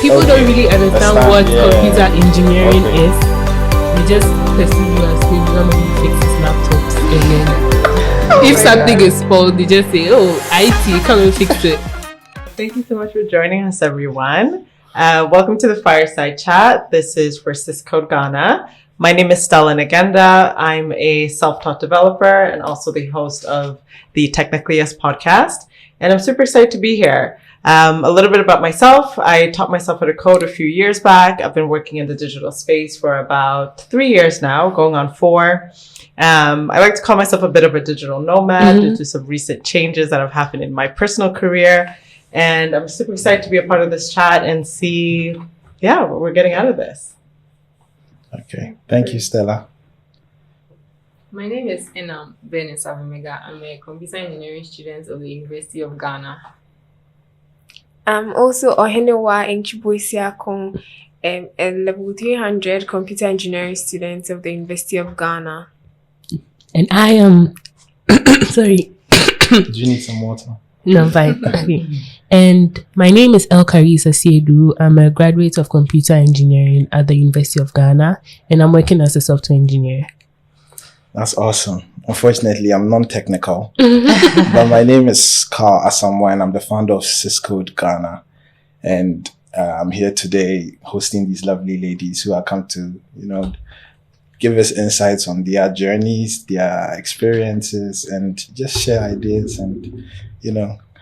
people don't really understand what computer engineering is. They just perceive you as being somebody who fixes laptops, and then if something is spoiled, they just say, "Oh, IT, come and fix it." Thank you so much for joining us, everyone. Welcome to the Fireside Chat. This is for Siscode Ghana. My name is Stella Naggenda. I'm a self-taught developer and also the host of the Technically podcast. And I'm super excited to be here. A little bit about myself. I taught myself how to code a few years back. I've been working in the digital space for about 3 years now, going on 4. I like to call myself a bit of a digital nomad due to some recent changes that have happened in my personal career. And I'm super excited to be a part of this chat and see, what we're getting out of this. Okay. Thank you, Stella. My name is Enam Benis Avimega. I'm a computer engineering student of the University of Ghana. I'm also Ohenewa Enchiboisiakon, a level 300 computer engineering student of the University of Ghana. And I am, sorry. Do you need some water? No, I'm fine. Okay. And my name is Elkarisa Siedu. I'm a graduate of computer engineering at the University of Ghana, and I'm working as a software engineer. That's awesome. Unfortunately, I'm non-technical, but my name is Carl Asamoah, and I'm the founder of Siscode Ghana. And I'm here today hosting these lovely ladies who have come to, give us insights on their journeys, their experiences, and just share ideas and,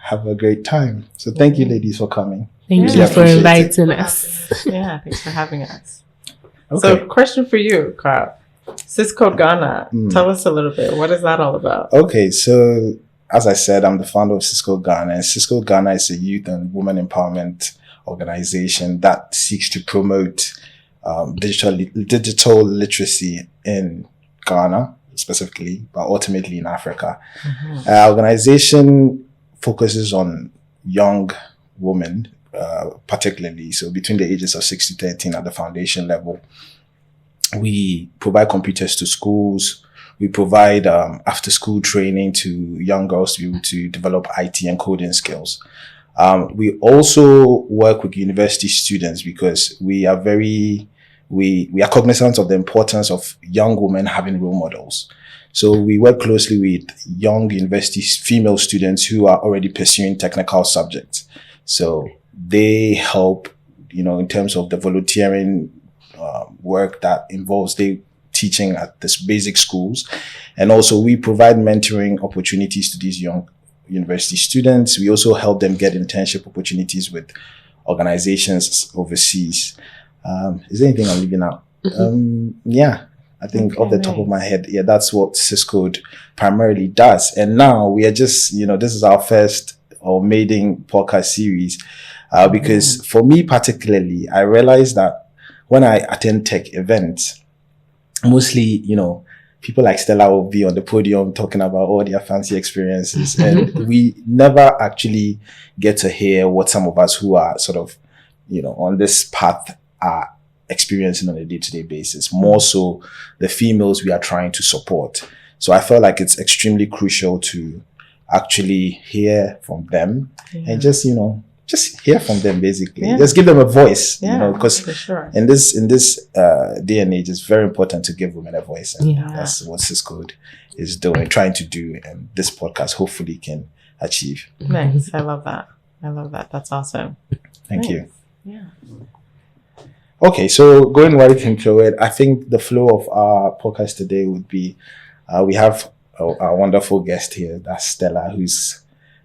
have a great time. So thank you, ladies, for coming. Thank you for inviting us. Yeah, thanks for having us. Okay. So, question for you, Carl. Siscode Ghana, tell us a little bit. What is that all about? Okay, so as I said, I'm the founder of Siscode Ghana, and Siscode Ghana is a youth and women empowerment organization that seeks to promote digital literacy in Ghana specifically, but ultimately in Africa. Our organization focuses on young women, particularly, so between the ages of 6 to 13 at the foundation level. We provide computers to schools. We provide after-school training to young girls to be able to develop IT and coding skills. We also work with university students because we are cognizant of the importance of young women having role models. So we work closely with young university female students who are already pursuing technical subjects. So they help, in terms of the volunteering work that involves teaching at this basic schools. And also we provide mentoring opportunities to these young university students. We also help them get internship opportunities with organizations overseas. Is there anything I'm leaving out? I think off the top of my head, that's what Siscode primarily does. And now we are just, this is our first or maiden podcast series, because for me particularly, I realized that when I attend tech events, mostly, people like Stella will be on the podium talking about all their fancy experiences. And we never actually get to hear what some of us who are sort of, on this path are experiencing on a day-to-day basis, more so the females we are trying to support. So I felt like it's extremely crucial to actually hear from them and just hear from them basically. Just give them a voice, because in this day and age, it's very important to give women a voice. And that's what Siscode is doing, trying to do, and this podcast hopefully can achieve. Nice. I love that. That's awesome. Thank you. Yeah. Okay, so going right into it, I think the flow of our podcast today would be, we have a wonderful guest here, that's Stella, who's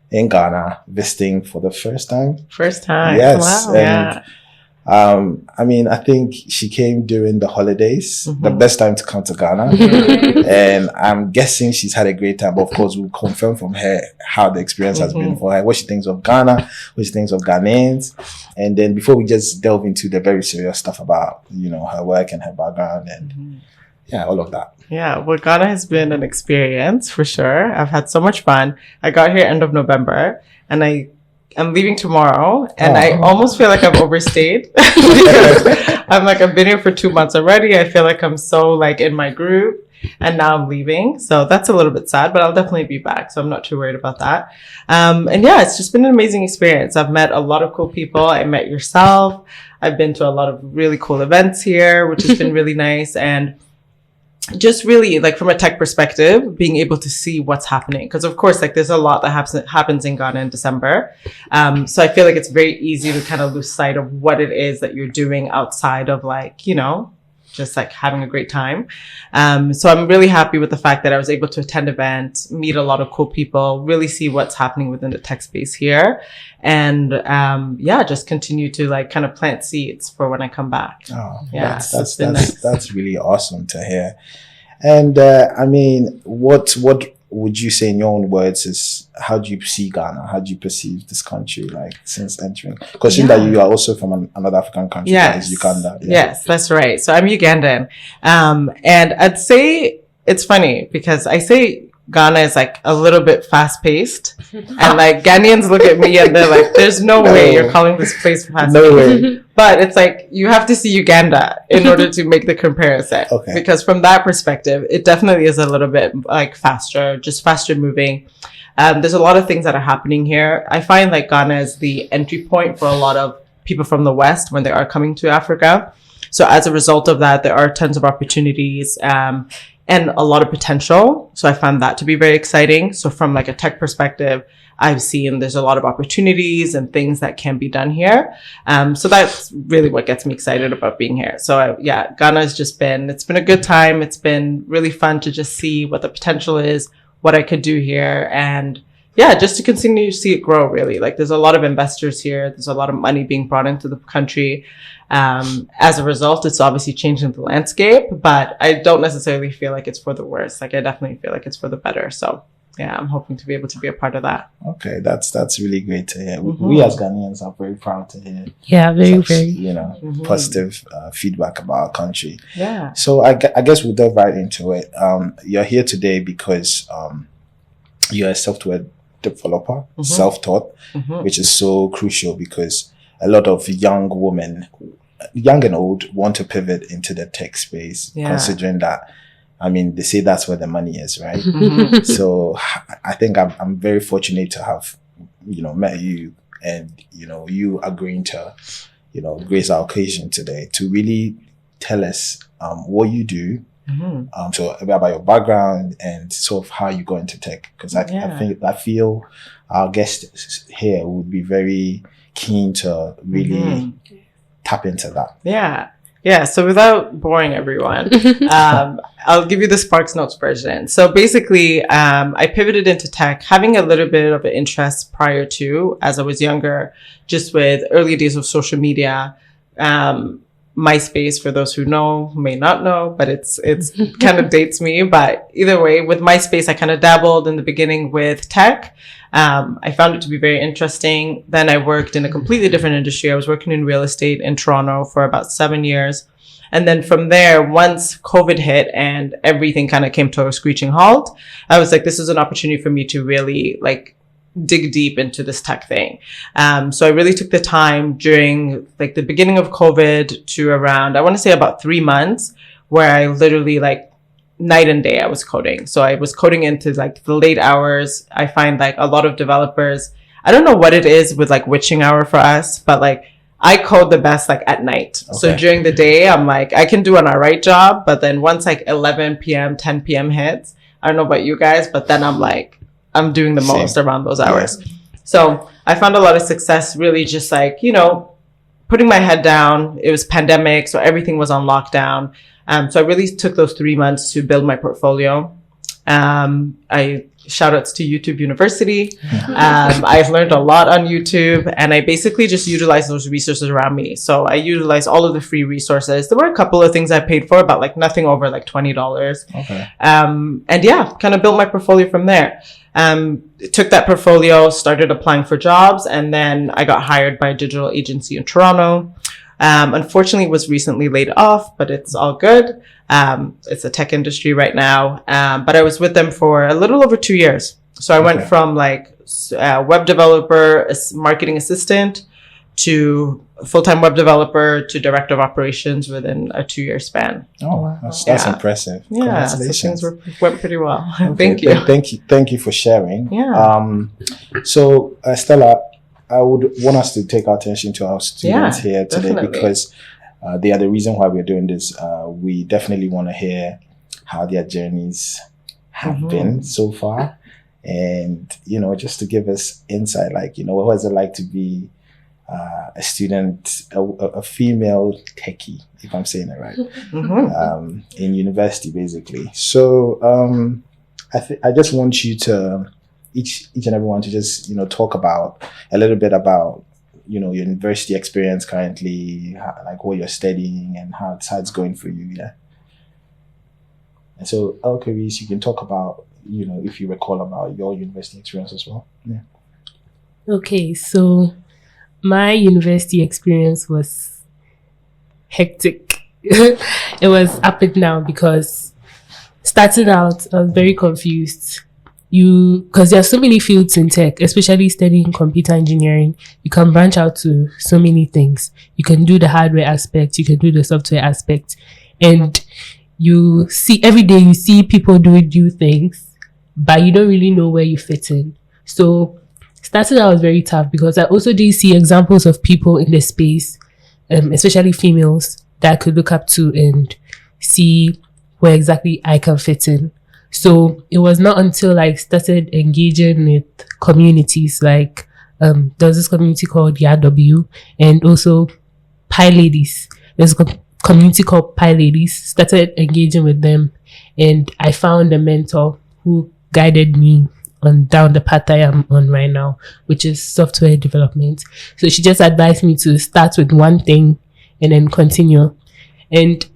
in Ghana visiting for the first time. First time. Yes. Wow. And, I think she came during the holidays, the best time to come to Ghana. And I'm guessing she's had a great time. But of course, we'll confirm from her how the experience has been for her, what she thinks of Ghana, what she thinks of Ghanaians. And then before we just delve into the very serious stuff about, her work and her background and all of that. Yeah, well, Ghana has been an experience for sure. I've had so much fun. I got here end of November and I'm leaving tomorrow and I almost feel like I've overstayed because I've been here for 2 months already. I feel like I'm so in my group and now I'm leaving. So that's a little bit sad, but I'll definitely be back. So I'm not too worried about that. And yeah, it's just been an amazing experience. I've met a lot of cool people. I met yourself. I've been to a lot of really cool events here, which has been really nice. And just really like from a tech perspective, being able to see what's happening. Because of course, like there's a lot that happens in Ghana in December. So I feel like it's very easy to kind of lose sight of what it is that you're doing outside of like, you know, just like having a great time. So I'm really happy with the fact that I was able to attend events, meet a lot of cool people, really see what's happening within the tech space here. And yeah, just continue to like kind of plant seeds for when I come back. Oh, Yeah, that's really awesome to hear. And I mean, what would you say in your own words is, how do you see Ghana? How do you perceive this country like since entering? Because that you are also from another African country, that is Uganda. Yeah. Yes, that's right. So I'm Ugandan. And I'd say it's funny because I say Ghana is like a little bit fast paced, and like Ghanaians look at me and they're like, "There's no way you're calling this place fast paced." No way. But it's like you have to see Uganda in order to make the comparison. Okay. Because from that perspective, it definitely is a little bit like faster, just faster moving. There's a lot of things that are happening here. I find like Ghana is the entry point for a lot of people from the West when they are coming to Africa. So as a result of that, there are tons of opportunities. And a lot of potential. So I found that to be very exciting. So from like a tech perspective, I've seen there's a lot of opportunities and things that can be done here. So that's really what gets me excited about being here. So yeah, Ghana has just it's been a good time. It's been really fun to just see what the potential is, what I could do here. And yeah, just to continue to see it grow really. Like there's a lot of investors here. There's a lot of money being brought into the country. As a result, it's obviously changing the landscape, but I don't necessarily feel like it's for the worse. Like I definitely feel like it's for the better. So yeah, I'm hoping to be able to be a part of that. Okay, that's really great to hear. We as Ghanaians are very proud to hear. Yeah, very, such, very. You know, positive feedback about our country. Yeah. So I guess we'll dive right into it. You're here today because you're a software developer, self-taught, which is so crucial because a lot of young women, young and old, want to pivot into the tech space, considering that, I mean, they say that's where the money is, right? So I think I'm very fortunate to have, you know, met you and, you know, you agreeing to, you know, grace our occasion today to really tell us what you do, so about your background and sort of how you got into tech. Because I feel our guest here would be very keen to really tap into that. Yeah. So without boring everyone, I'll give you the Sparks Notes version. So basically, I pivoted into tech, having a little bit of an interest prior to, as I was younger, just with early days of social media. MySpace, for those who know, who may not know, but it's kind of dates me. But either way, with MySpace, I kind of dabbled in the beginning with tech. I found it to be very interesting. Then I worked in a completely different industry. I was working in real estate in Toronto for about 7 years. And then from there, once COVID hit and everything kind of came to a screeching halt, I was like, this is an opportunity for me to really like dig deep into this tech thing. So I really took the time during like the beginning of COVID to around, I want to say about 3 months, where I literally like night and day I was coding. So I was coding into like the late hours. I find like a lot of developers, I don't know what it is with like witching hour for us, but like I code the best like at night. Okay. So during the day, I'm like, I can do an alright job. But then once like 11 p.m., 10 p.m. hits, I don't know about you guys, but then I'm like, I'm doing the most around those hours. Yeah. So I found a lot of success really just like, you know, putting my head down. It was pandemic, so everything was on lockdown. So I really took those 3 months to build my portfolio. I shout outs to YouTube University. I've learned a lot on YouTube, and I basically just utilize those resources around me. So I utilize all of the free resources. There were a couple of things I paid for, but like nothing over like $20. Okay. And yeah, kind of built my portfolio from there. Took that portfolio, started applying for jobs, and then I got hired by a digital agency in Toronto. Unfortunately was recently laid off, but it's all good. It's a tech industry right now. But I was with them for a little over 2 years. So I went from like web developer, marketing assistant to full-time web developer to director of operations within a 2-year span. Oh, that's Yeah. impressive. Yeah, so Congratulations. things went pretty well. Okay, Thank you for sharing. Yeah. So Stella, I would want us to take our attention to our students here today definitely. because they are the reason why we're doing this. We definitely want to hear how their journeys have been so far, and just to give us insight, like what is it like to be a student, a female techie, if I'm saying it right, in university, basically. So I just want you to each and everyone to just talk about a little bit about your university experience currently, like what you're studying and how it's going for you. Yeah. And so, Reese, you can talk about if you recall about your university experience as well. Yeah. Okay, so my university experience was hectic. It was up and down because starting out, I was very confused. Because there are so many fields in tech, especially studying computer engineering, you can branch out to so many things. You can do the hardware aspect, you can do the software aspect, and you see every day you see people doing new things, but you don't really know where you fit in. So starting out was very tough because I also did see examples of people in the space, especially females, that I could look up to and see where exactly I can fit in. So it was not until I started engaging with communities like there was this community called YW and also Pi Ladies. There's a community called Pi Ladies. Started engaging with them, and I found a mentor who guided me down the path I am on right now, which is software development. So she just advised me to start with one thing and then continue. And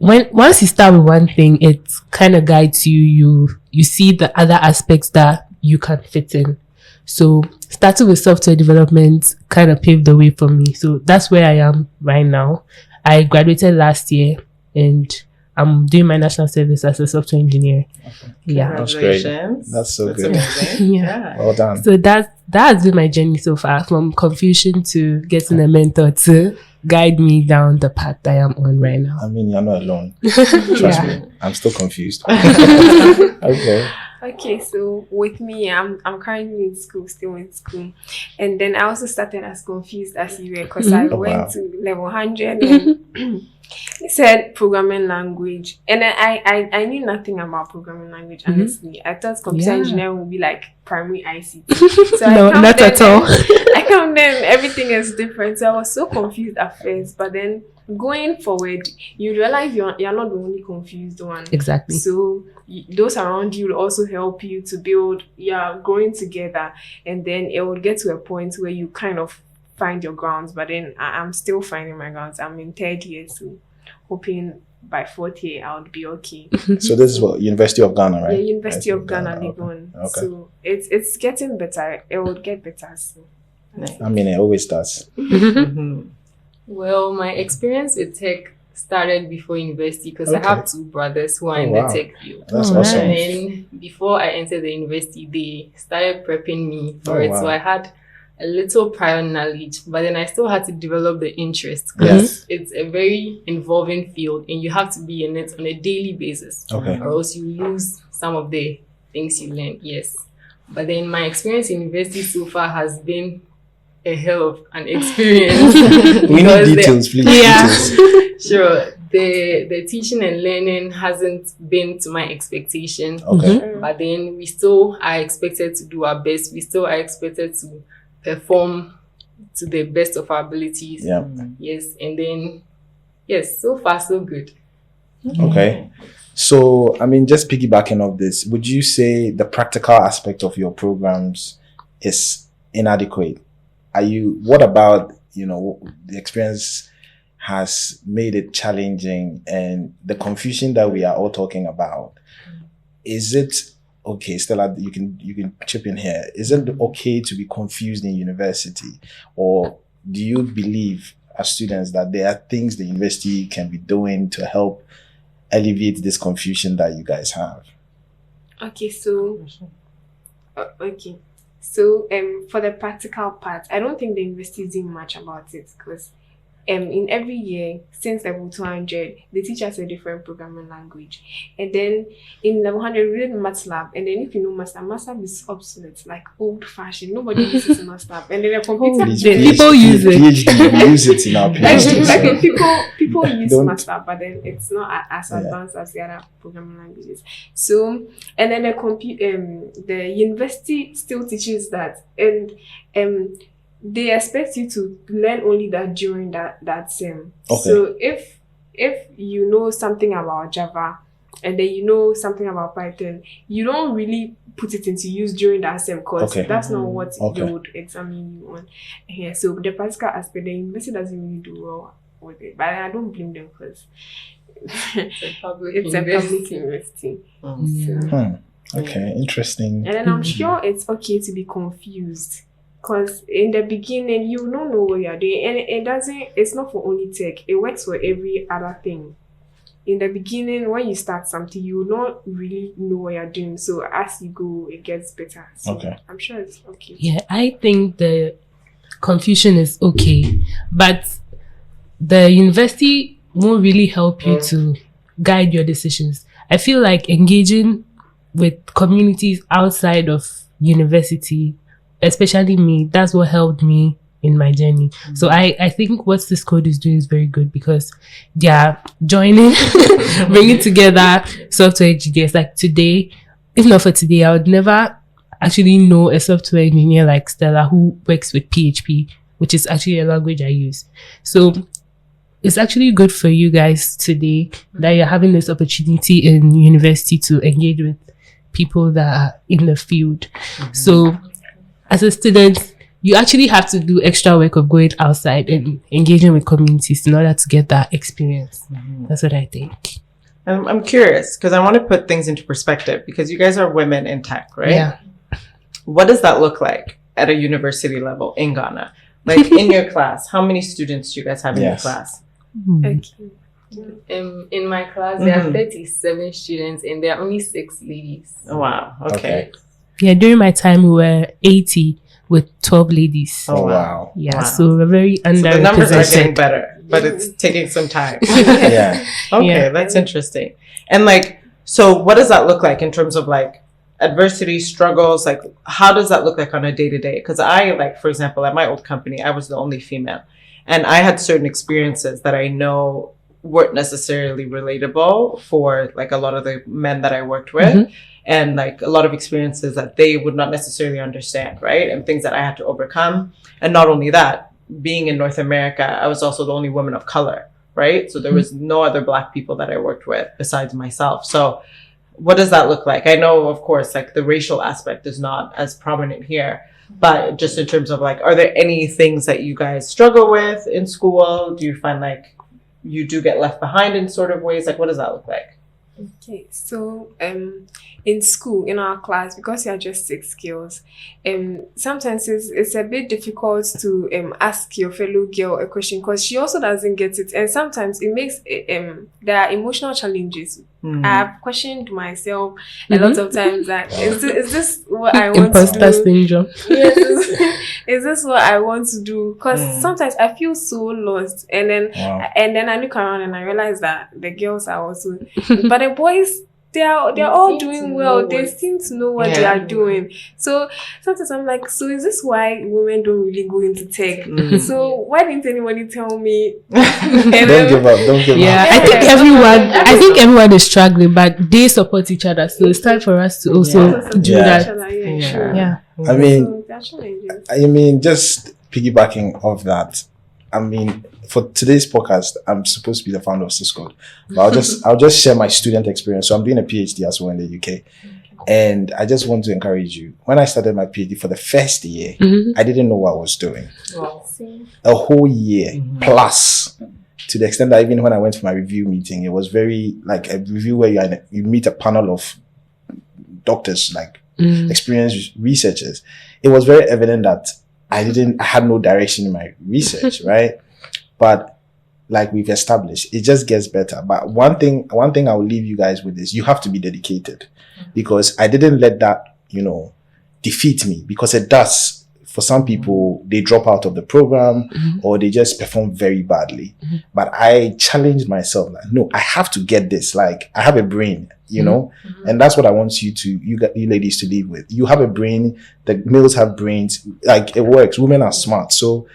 once you start with one thing, it kind of guides you. You see the other aspects that you can fit in. So starting with software development kind of paved the way for me. So that's where I am right now. I graduated last year and I'm doing my national service as a software engineer. Okay. Yeah, that's great. Congratulations. That's so good. Amazing. Yeah. Well done. So that has been my journey so far, from confusion to getting a mentor to guide me down the path I am on right now. I mean, you're not alone. Trust Yeah. me. I'm still confused. Okay. Okay, so with me, I'm currently in school, still in school, and then I also started as confused as you were because I Oh, went wow. to level 100 and it said programming language, and then I knew nothing about programming language. Honestly, I thought computer Yeah. engineering would be like primary ICT. So No, I come not there at all. I come there and everything is different. So I was so confused at first, but then going forward, you realize you're not the only confused one. Exactly. So those around you will also help you to build, growing together, and then it will get to a point where you kind of find your grounds. But then I'm still finding my grounds. I'm in 3rd year, so hoping by 4th year I would be okay. So this is what University of Ghana, right? Yeah, University of Ghana, Okay. Legon. Okay. So it's getting better. It will get better soon. I mean, it always does. Mhm. Well, my experience with tech started before university because Okay. I have 2 brothers who are in wow. the tech field. That's Oh, awesome. And then before I entered the university, they started prepping me for Oh, it. wow. So I had a little prior knowledge, but then I still had to develop the interest Yes. because it's a very involving field and you have to be in it on a daily basis Okay. or else you lose some of the things you learn. Yes. But then my experience in university so far has been a hell of an experience. We need Because details, please. Yeah. Details. Sure. The teaching and learning hasn't been to my expectation. Okay. But then we still are expected to do our best. We still are expected to perform to the best of our abilities. Yeah. Yes. And then, yes, so far so good. Okay. So, I mean, just piggybacking off this, would you say the practical aspect of your programs is inadequate? What about, the experience has made it challenging and the confusion that we are all talking about? Is it okay, Stella, you can chip in here. Is it okay to be confused in university? Or do you believe as students that there are things the university can be doing to help alleviate this confusion that you guys have? Okay, so So for the practical part, I don't think the university is doing much about it because in every year since level 200 they teach us a different programming language, and then in level 100 we did MATLAB, and then if you know MATLAB is obsolete, like old fashioned, nobody uses MATLAB, and then a computer people use it. PhD, we use it in our PhD. people use MATLAB, but then it's not as advanced as the other programming languages. So and then the university still teaches that, and they expect you to learn only that during that sem. Okay. So if you know something about Java and then you know something about Python, you don't really put it into use during that sem because that's not what they would examine you on. Yeah, so the practical aspect, the university doesn't really do well with it. But I don't blame them because it's a public university. So, Okay, interesting. and then I'm sure it's okay to be confused. Because in the beginning, you don't know what you're doing. And it's not for only tech. It works for every other thing. In the beginning, when you start something, you don't really know what you're doing. So as you go, it gets better. So I'm sure it's okay. Yeah, I think the confusion is okay. But the university won't really help you to guide your decisions. I feel like engaging with communities outside of university, especially me, that's what helped me in my journey. So I think what Siscode is doing is very good because they are joining, bringing together software engineers. Like today, if not for today, I would never actually know a software engineer like Stella who works with PHP, which is actually a language I use. So it's actually good for you guys today that you're having this opportunity in university to engage with people that are in the field. So as a student, you actually have to do extra work of going outside and engaging with communities in order to get that experience. That's what I think. I'm curious because I want to put things into perspective because you guys are women in tech, right? Yeah. What does that look like at a university level in Ghana? Like in your class, how many students do you guys have in your class? Okay. In my class, there are 37 students and there are only 6 ladies. Oh, wow. Okay. Yeah, during my time, we were 80 with 12 ladies. Oh, wow. Yeah, so we're very underrepresented. So the numbers are getting better, but it's taking some time. Yeah. Okay, that's interesting. And like, so what does that look like in terms of like adversity, struggles? Like, how does that look like on a day-to-day? Because I, like, for example, at my old company, I was the only female. And I had certain experiences that I know weren't necessarily relatable for like a lot of the men that I worked with. And like a lot of experiences that they would not necessarily understand, right? And things that I had to overcome. And not only that, being in North America, I was also the only woman of color, right? So there was no other Black people that I worked with besides myself. So what does that look like? I know, of course, like the racial aspect is not as prominent here, but just in terms of like, are there any things that you guys struggle with in school? Do you find like you do get left behind in sort of ways? Like, what does that look like? Okay, so in school, in our class, because you are just 6 girls, sometimes it's a bit difficult to ask your fellow girl a question because she also doesn't get it, and sometimes it makes there are emotional challenges. I've questioned myself a lot of times that is this what I want to do? Imposter syndrome. Yes, is this what I want to do? Because sometimes I feel so lost, and then I look around and I realize that the girls are also, but the boys, they're all doing well. They seem to know what they are doing. So sometimes I'm like, so is this why women don't really go into tech? So why didn't anybody tell me? Don't give up. Yeah, I think everyone is struggling, but they support each other. So it's time for us to also do that. Yeah. I mean, just piggybacking off that. I mean, for today's podcast, I'm supposed to be the founder of Siscode, but I'll just share my student experience. So I'm doing a PhD as well in the UK, and I just want to encourage you. When I started my PhD for the first year, I didn't know what I was doing. A whole year plus, to the extent that even when I went for my review meeting, it was very like a review where you meet a panel of doctors, like experienced researchers. It was very evident that I had no direction in my research, right? But like we've established, it just gets better. But one thing I will leave you guys with is you have to be dedicated, because I didn't let that, defeat me, because it does. For some people, they drop out of the program or they just perform very badly. But I challenged myself, like, no, I have to get this. Like, I have a brain, you know, and that's what I want you ladies to live with. You have a brain, the males have brains, like, it works. Women are smart. So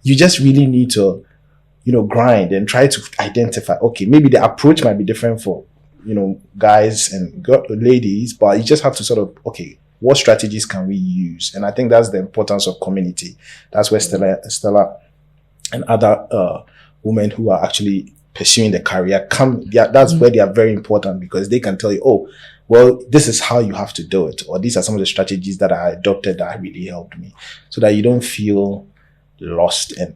you just really need to, you know, grind and try to identify, okay, maybe the approach might be different for, you know, guys and ladies, but you just have to sort of, okay, what strategies can we use? And I think that's the importance of community. That's where Stella and other women who are actually pursuing the career come. That's where they are very important, because they can tell you, oh, well, this is how you have to do it, or these are some of the strategies that I adopted that really helped me, so that you don't feel lost and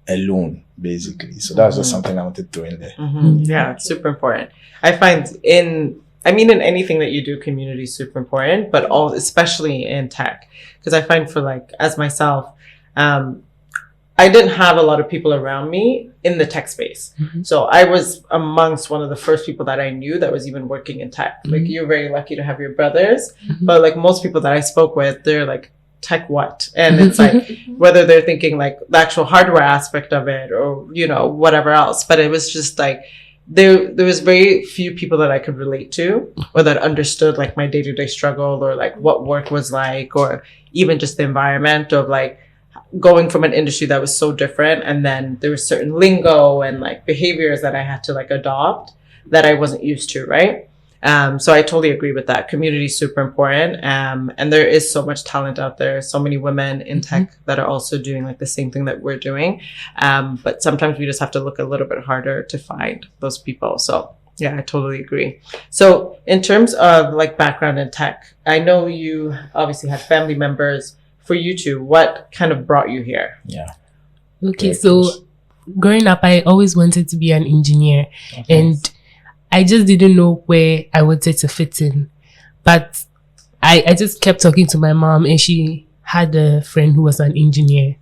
alone, basically. So that's just something I wanted to throw in there. Yeah, it's super important. I find in anything that you do, community is super important, but especially in tech. Because I find for, like, as myself, I didn't have a lot of people around me in the tech space. So I was amongst one of the first people that I knew that was even working in tech. Like, you're very lucky to have your brothers, but like most people that I spoke with, they're like, tech what? And it's like, whether they're thinking like the actual hardware aspect of it or, you know, whatever else. But it was just like, there was very few people that I could relate to, or that understood like my day-to-day struggle, or like what work was like, or even just the environment of like going from an industry that was so different. And then there was certain lingo and like behaviors that I had to like adopt that I wasn't used to, right? So I totally agree with that. Community is super important. And there is so much talent out there. So many women in tech that are also doing like the same thing that we're doing. But sometimes we just have to look a little bit harder to find those people. So yeah, I totally agree. So in terms of like background in tech, I know you obviously had family members. For you two, what kind of brought you here? Yeah. Okay, so growing up, I always wanted to be an engineer. And I just didn't know where I wanted to fit in. But I just kept talking to my mom, and she had a friend who was an engineer.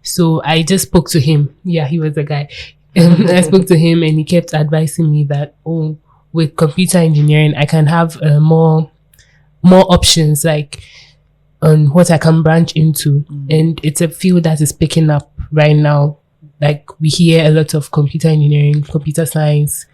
So I just spoke to him. Yeah, he was the guy. I spoke to him, and he kept advising me that, oh, with computer engineering, I can have more options, like on what I can branch into. And it's a field that is picking up right now. Like, we hear a lot of computer engineering, computer science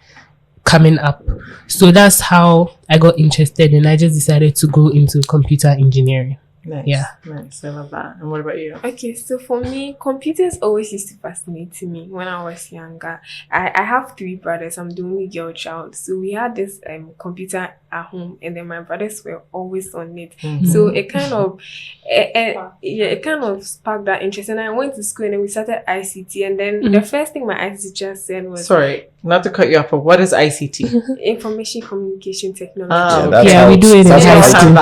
coming up. So that's how I got interested, and I just decided to go into computer engineering. Nice. Yeah. Nice. I love that. And what about you? Okay, so for me, computers always used to fascinate me when I was younger. I have 3 brothers. I'm the only girl child. So we had this computer at home, and then my brothers were always on it. So it kind of it kind of sparked that interest. And I went to school, and then we started ICT. And then the first thing my ICT teacher said was, sorry, not to cut you off, but what is ICT? Information Communication Technology. We do it in high school.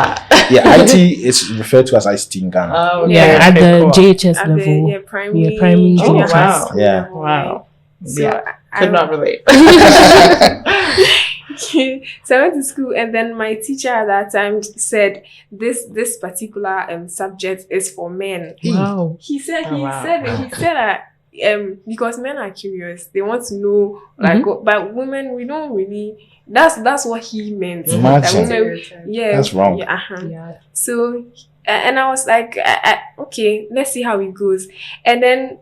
Yeah, IT is referred to as ICT in Ghana. Oh, okay. Yeah, at the cool. JHS At level. the primary, primary, junior oh, high wow. school Yeah. level, Wow. So Yeah. Could not relate. So I went to school, and then my teacher at that time said this particular subject is for men. Wow. He said Oh, wow. that because men are curious, they want to know like but women, we don't really. That's what he meant. Imagine. That women, yeah, That's wrong. Yeah, So and I was like, okay, let's see how it goes. And then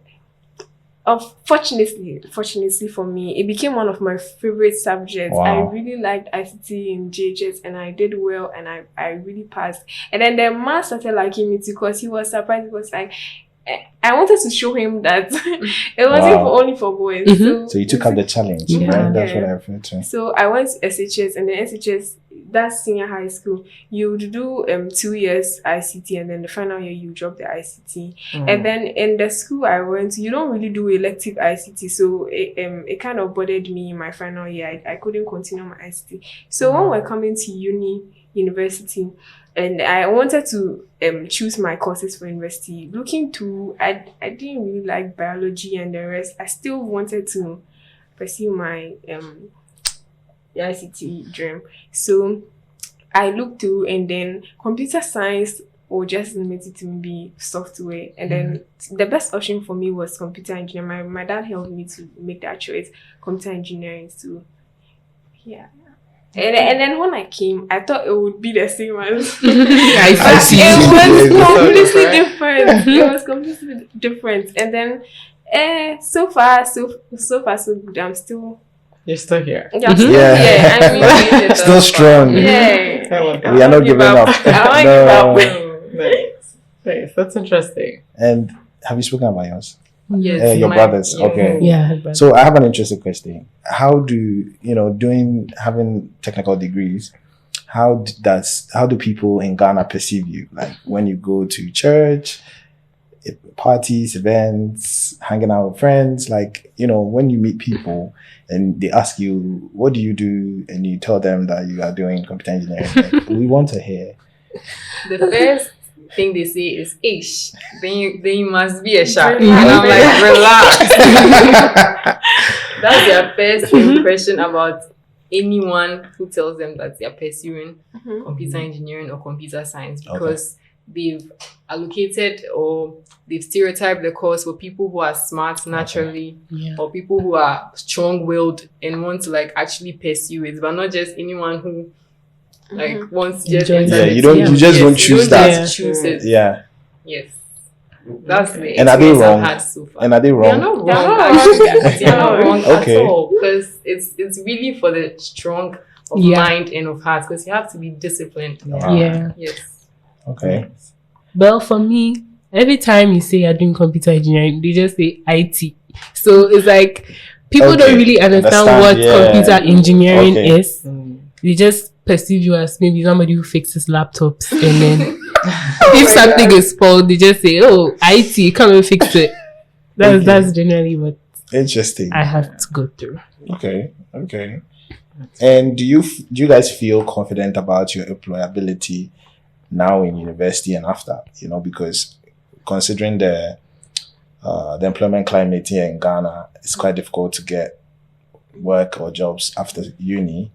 fortunately for me, it became one of my favorite subjects. Wow. I really liked ICT in JHS, and I did well, and I really passed. And then the man started liking me too, because he was surprised. He was like, I wanted to show him that it wasn't only for boys. So you took up the challenge, right? That's what I referred to. So I went to SHS, and then SHS, that's senior high school. You would do 2 years ICT, and then the final year you drop the ICT. And then in the school I went to, you don't really do elective ICT, so it kind of bothered me in my final year. I couldn't continue my ICT. So when we're coming to university, and I wanted to choose my courses for university. Looking through, I didn't really like biology and the rest. I still wanted to pursue my ICT dream. So I looked through, and then computer science or just limited to maybe software. And then the best option for me was computer engineering. My dad helped me to make that choice, computer engineering. So yeah. And then when I came, I thought it would be the same as I see. it was completely different. different. It was completely different. And then so far so good. I'm still You're still here. I'm still here. I mean, Still strong. yeah. I love that. We are not giving up. I No. won't give up. Nice. Nice. That's interesting. And have you spoken about yours? Yes, Your brothers. yeah. Okay. Yeah. But So I have an interesting question. How do having technical degrees? How do people in Ghana perceive you? Like when you go to church, parties, events, hanging out with friends. Like when you meet people and they ask you, "What do you do?" and you tell them that you are doing computer engineering. Like, we want to hear. The first thing they say is ish. Then you must be a shark. And Relax. I'm like, relax. That's their first impression about anyone who tells them that they're pursuing computer engineering or computer science, because they've allocated or they've stereotyped the course for people who are smart naturally, or people who are strong-willed and want to like actually pursue it, but not just anyone who like wants to just Enjoys enter it. You the don't. field. You just Yes, don't you choose don't that. just choose it. Yeah. Yes. That's the And are they experience I've wrong? had so far. And are they They're wrong? not They're wrong. not Actually, wrong. they're not wrong Okay. at all, because it's really for the strong of mind and of heart, because you have to be disciplined. yeah. Yes. Okay. Well, for me, every time you say you're doing computer engineering, they just say IT. So it's like people don't really understand what computer engineering is. They just perceive you as maybe somebody who fixes laptops, and then if something is spoiled, they just say, "Oh, IT, come and fix it." That's generally what Interesting. I have to go through. Okay. And do you guys feel confident about your employability now in university and after? Because considering the employment climate here in Ghana, it's quite difficult to get work or jobs after uni.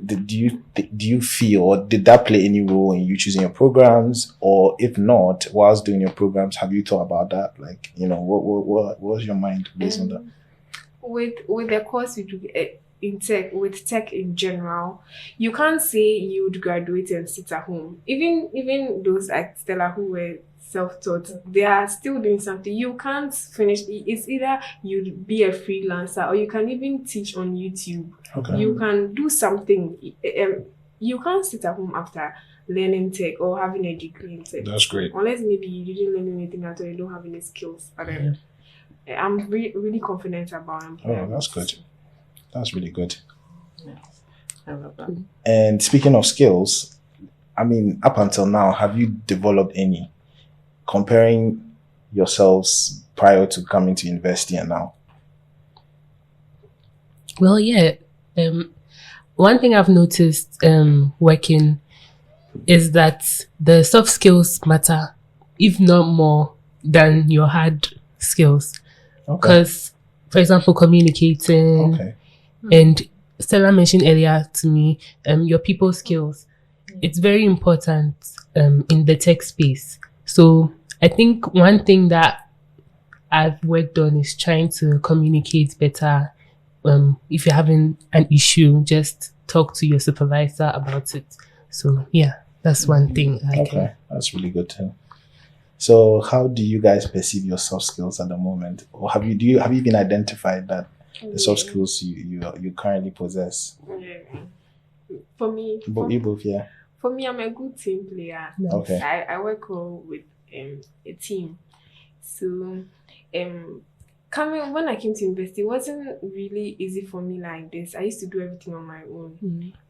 Do you feel, or did that play any role in you choosing your programs? Or if not, whilst doing your programs, have you thought about that? Like, what was your mind based on that? With the course we do in tech, with tech in general, you can't say you'd graduate and sit at home. Even those like Stella who were self-taught, they are still doing something. You can't finish. It's either you be a freelancer or you can even teach on YouTube. Okay. You can do something. You can't sit at home after learning tech or having a degree in tech. That's great. Unless maybe you didn't learn anything at all, you don't have any skills. But I'm really confident about employment. Oh, that's good. That's really good. I love that. And speaking of skills, I mean, up until now, have you developed any? Comparing yourselves prior to coming to university and now? Well, yeah. One thing I've noticed working is that the soft skills matter, if not more than your hard skills. Okay. Because, for example, communicating, and Stella mentioned earlier to me, your people skills. It's very important in the tech space. So I think one thing that I've worked on is trying to communicate better. If you're having an issue, just talk to your supervisor about it. So yeah, that's one thing I can. That's really good too. So how do you guys perceive your soft skills at the moment? Or have you been identified that the soft skills you currently possess? For me, You both, yeah. For me, I'm a good team player. Okay. I work well with a team. So when I came to university, it wasn't really easy for me like this. I used to do everything on my own.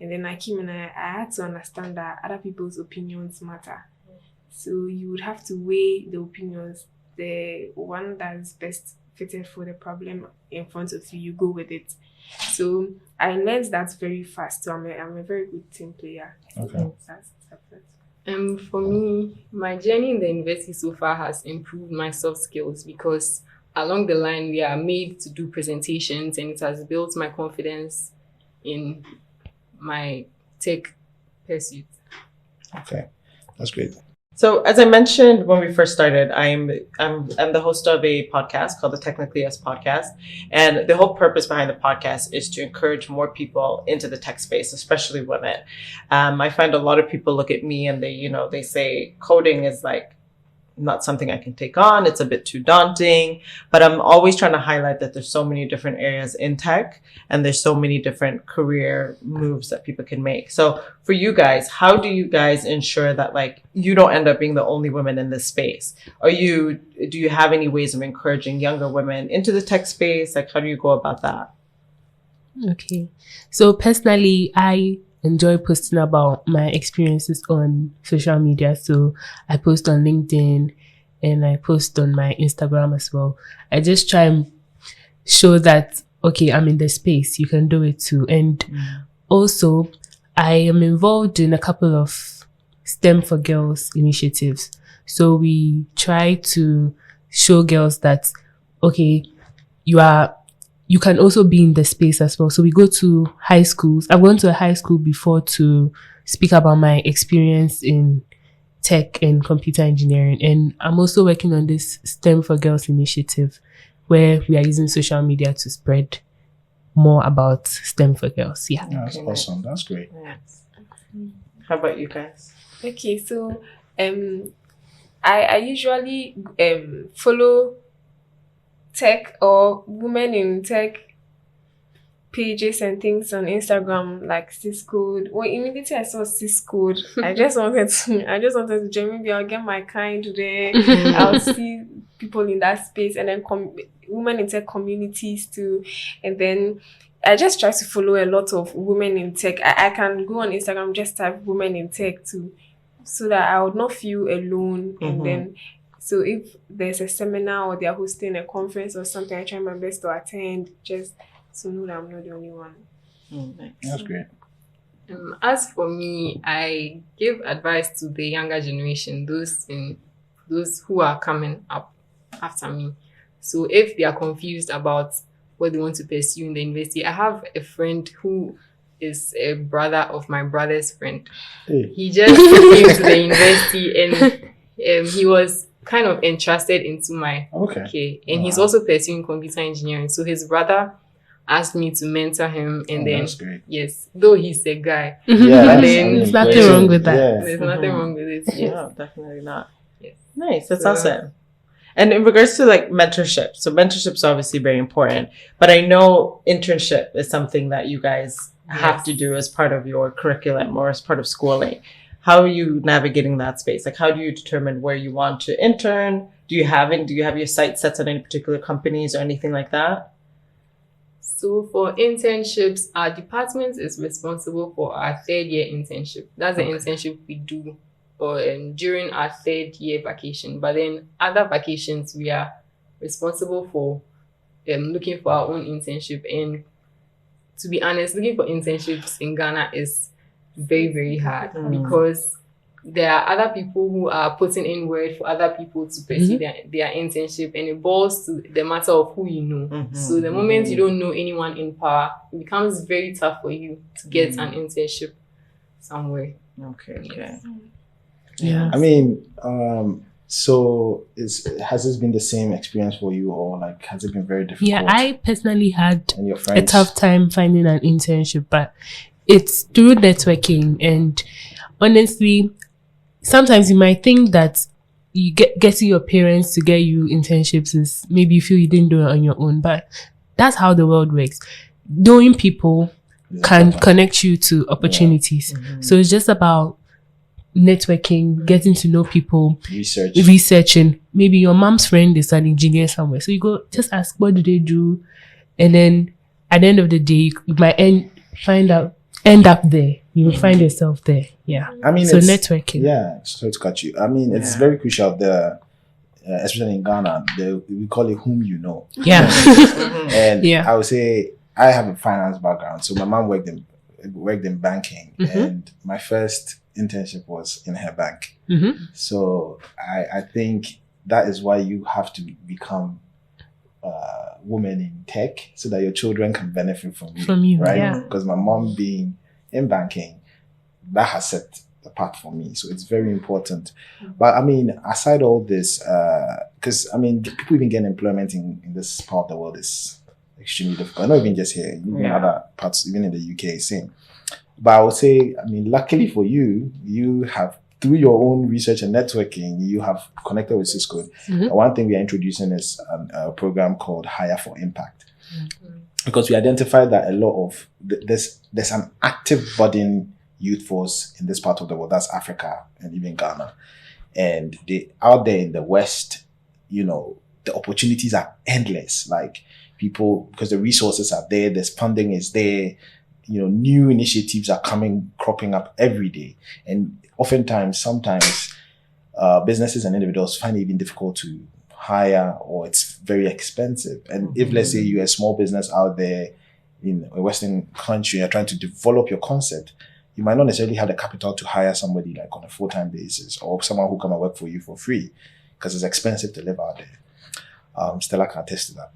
And then I came and I had to understand that other people's opinions matter. So you would have to weigh the opinions. The one that is best fitted for the problem in front of you, you go with it. So I learned that very fast. So I'm a very good team player. Okay. For me, my journey in the university so far has improved my soft skills, because along the line we are made to do presentations, and it has built my confidence in my tech pursuit. Okay, that's great. So as I mentioned when we first started, I'm the host of a podcast called the Technically Yes Podcast, and the whole purpose behind the podcast is to encourage more people into the tech space, especially women. I find a lot of people look at me and they say coding is like not something I can take on. It's a bit too daunting, but I'm always trying to highlight that there's so many different areas in tech and there's so many different career moves that people can make. So for you guys, how do you guys ensure that like you don't end up being the only women in this space? Do you have any ways of encouraging younger women into the tech space? Like how do you go about that? Okay. So personally, I enjoy posting about my experiences on social media. So I post on LinkedIn and I post on my Instagram as well. I just try and show that, okay, I'm in the space. You can do it too. And also, I am involved in a couple of STEM for Girls initiatives. So we try to show girls that, okay, you can also be in the space as well. So we go to high schools. I've gone to a high school before to speak about my experience in tech and computer engineering. And I'm also working on this STEM for Girls initiative where we are using social media to spread more about STEM for Girls. Yeah. That's awesome. That's great. Yes. How about you guys? Okay, so I usually follow tech or women in tech pages and things on Instagram like Siscode. Well, immediately I saw Siscode, I just wanted to join. Maybe I'll get my kind there. I'll see people in that space, and then women in tech communities too. And then I just try to follow a lot of women in tech. I can go on Instagram, just type women in tech too, so that I would not feel alone. And then so if there's a seminar or they're hosting a conference or something, I try my best to attend, just to know that I'm not the only one. That's great. As for me, I give advice to the younger generation, those who are coming up after me. So if they are confused about what they want to pursue in the university, I have a friend who is a brother of my brother's friend. Hey. He just came to the university and he was kind of entrusted into my care. And he's also pursuing computer engineering. So his brother asked me to mentor him, and then that's great. Yes, though he's a guy. Yeah, there's nothing wrong with that. Yeah. There's nothing wrong with it. Yes. No, definitely not. Yes. Nice. That's awesome. And in regards to like mentorship, so mentorship is obviously very important, but I know internship is something that you guys have to do as part of your curriculum or as part of schooling. How are you navigating that space? Like, how do you determine where you want to intern? Do you have your sights set on any particular companies or anything like that? So for internships, our department is responsible for our third year internship. That's the internship we do during our third year vacation. But then other vacations, we are responsible for looking for our own internship. And to be honest, looking for internships in Ghana is very, very hard because there are other people who are putting in work for other people to pursue their internship, and it boils to the matter of who you know. So the moment you don't know anyone in power, it becomes very tough for you to get an internship somewhere. Okay. Yeah. I mean, so has this been the same experience for you, or like has it been very difficult? Yeah, I personally had and your a friends? tough time finding an internship, but it's through networking. And honestly, sometimes you might think that you getting your parents to get you internships is maybe you feel you didn't do it on your own, but that's how the world works. Knowing people can connect you to opportunities. So it's just about networking, getting to know people, researching. Maybe your mom's friend is an engineer somewhere, so you go just ask, what do they do? And then at the end of the day, you might end up there. You will find yourself there. Yeah. I mean, so networking. Yeah. Sorry to cut you. I mean, it's very crucial there, especially in Ghana. We call it whom you know. Yeah. And I would say I have a finance background, so my mom worked in banking, and my first internship was in her bank. So I think that is why you have to become woman in tech, so that your children can benefit from you, right? Yeah. Because my mom being in banking, that has set the path for me. So it's very important. But I mean, aside all this, because I mean, people even getting employment in this part of the world is extremely difficult. Not even just here, even in other parts, even in the UK, same. But I would say, I mean, luckily for you, you have, through your own research and networking, you have connected with Siscode. And one thing we are introducing is a program called Hire for Impact. Because we identified that a lot of there's an active budding youth force in this part of the world, that's Africa and even Ghana. And they out there in the West, you know, the opportunities are endless. Like people, because the resources are there, there's funding is there, you know, new initiatives are cropping up every day. And oftentimes, sometimes businesses and individuals find it even difficult to hire, or it's very expensive. And if, let's say, you're a small business out there in a Western country, you're trying to develop your concept, you might not necessarily have the capital to hire somebody like on a full-time basis, or someone who come and work for you for free, because it's expensive to live out there. Stella can attest to that.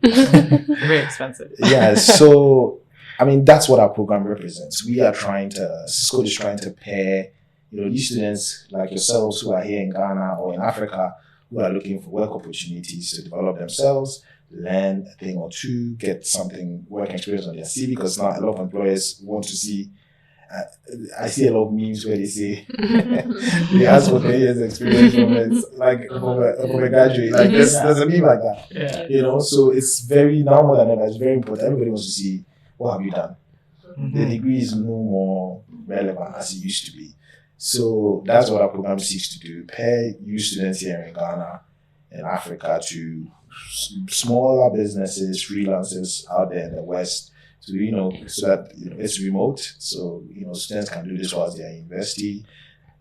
Very expensive. Yeah, so I mean, that's what our program represents. We are Siscode is trying to pair, you know, these students like yourselves who are here in Ghana or in Africa, who are looking for work opportunities to develop themselves, learn a thing or two, get something, work experience on their CV, because now a lot of employers want to see. I see a lot of memes where they say they ask for 10 years experience from it, like from a graduate. Like there's a meme like that. Yeah. You know, so it's very, now more than ever, it's very important. Everybody wants to see, what have you done? The degree is no more relevant as it used to be. So that's what our program seeks to do: pair youth students here in Ghana and Africa to smaller businesses, freelancers out there in the West, to, you know, so that, you know, it's remote. So, you know, students can do this whilst they're in university,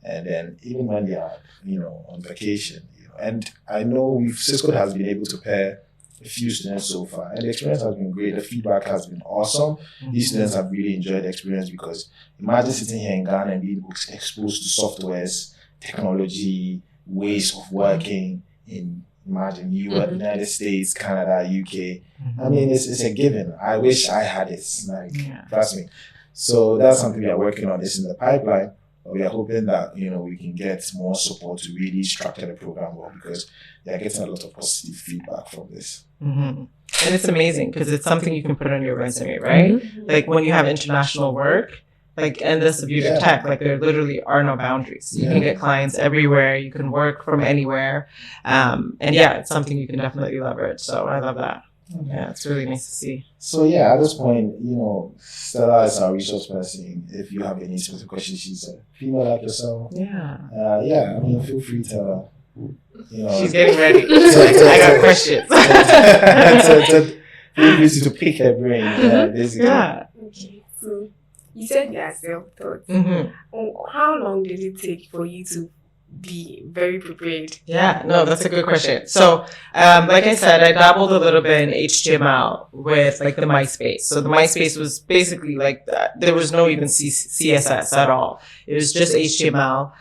and then even when they are, you know, on vacation. You know. And I know Siscode has been able to pair a few students so far, and the experience has been great. The feedback has been awesome. These students have really enjoyed the experience, because imagine sitting here in Ghana and being exposed to softwares, technology, ways of working in, imagine, United States, Canada, UK. I mean, it's a given. I wish I had it. Like, trust me. So that's something we are working on. It's in the pipeline. But we are hoping that, you know, we can get more support to really structure the program well, because they are getting a lot of positive feedback from this. And it's amazing because it's something you can put on your resume, right? Like when you have international work, like, and that's the beauty of tech, like there literally are no boundaries. You can get clients everywhere. You can work from anywhere. And it's something you can definitely leverage. So I love that. Yeah, it's really nice to see. So at this point, you know, Stella is our resource person. If you have any specific questions, she's a female like yourself. I mean, feel free to, you know. She's getting ready. I got questions. Feel free to pick her brain, basically. Okay, so you said you are self-taught. How long did it take for you to be very prepared? Yeah, no, that's a good question. So, like I said, I dabbled a little bit in HTML with like the MySpace. So the MySpace was basically like there was no even CSS at all. It was just HTML.